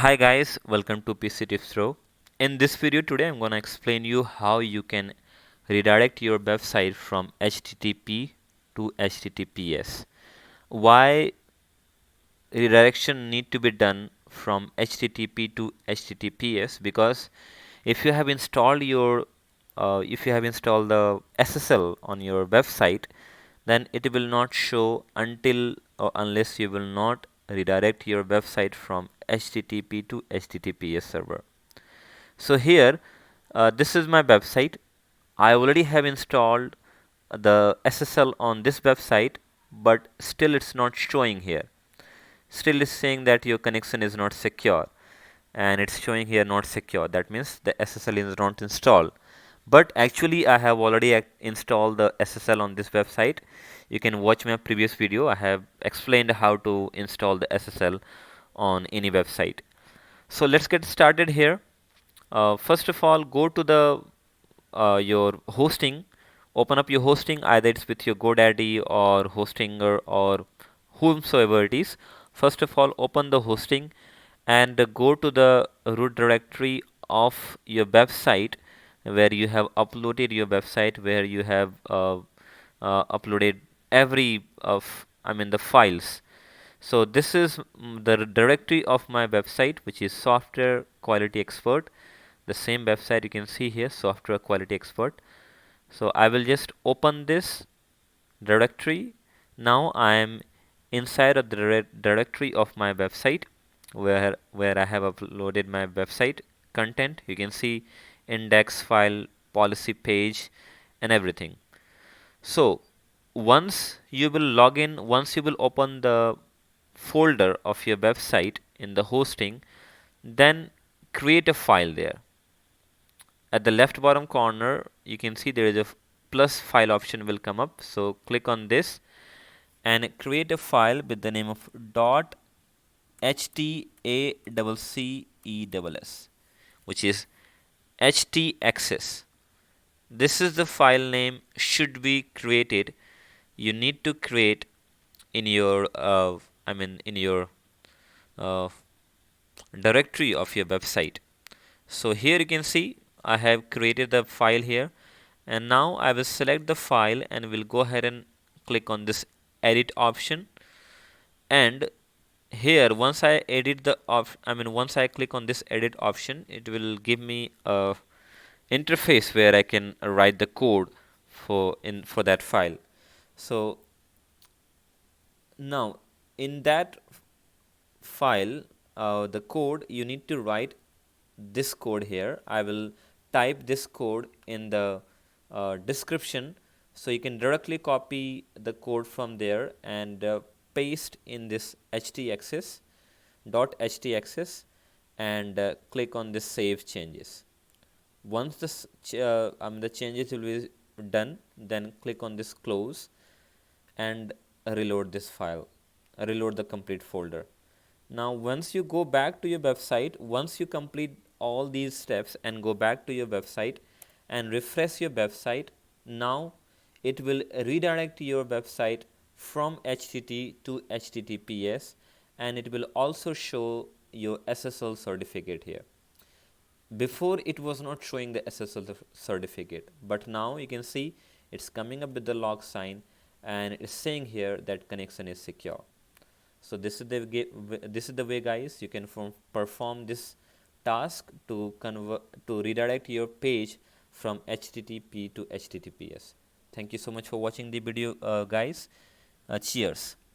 Hi guys, welcome to PC Tips Pro. In this video today I'm gonna explain you how you can redirect your website from HTTP to HTTPS. Why redirection need to be done from HTTP to HTTPS? Because if you have installed the SSL on your website, then it will not show until or unless you will not redirect your website from HTTP to HTTPS server. So here, this is my website. I already have installed the SSL on this website, but still it's not showing here. Still it's saying that your connection is not secure, and it's showing here not secure. That means the SSL is not installed. But actually I have already installed the SSL on this website. You can watch my previous video. I have explained how to install the SSL on any website. So let's get started here. First of all, go to the your hosting. Open up your hosting, either it's with your GoDaddy or Hostinger or whomsoever it is. First of all, open the hosting and go to the root directory of your website where you have uploaded your website, where you have uploaded every the files. So this is the directory of my website, which is Software Quality Expert. The same website you can see here, Software Quality Expert. So I will just open this directory. Now I am inside of the directory of my website where I have uploaded my website content. You can see index file, policy page, and everything. So once you will log in, once you will open the folder of your website in the hosting, then create a file there. At the left bottom corner you can see there is a plus file option will come up. So click on this and create a file with the name of .htaccess, which is htaccess. This is the file name should be created. You need to create in your in your uh, directory of your website. So here you can see I have created the file here, and now I will select the file and will go ahead and click on this edit option. And here once I edit the once I click on this edit option, it will give me a interface where I can write the code for that file. So now in that file, the code you need to write this code here. I will type this code in the description, so you can directly copy the code from there and paste in this htaccess and click on this save changes. Once this the changes will be done, then click on this close and reload this file, reload the complete folder. Now once you go back to your website, once you complete all these steps and go back to your website and refresh your website, now it will redirect your website from HTTP to HTTPS, and it will also show your SSL certificate here. Before it was not showing the SSL certificate, but now you can see it's coming up with the log sign and it's saying here that connection is secure. So this is the way guys you can perform this task to redirect your page from HTTP to HTTPS. Thank you so much for watching the video guys. Cheers.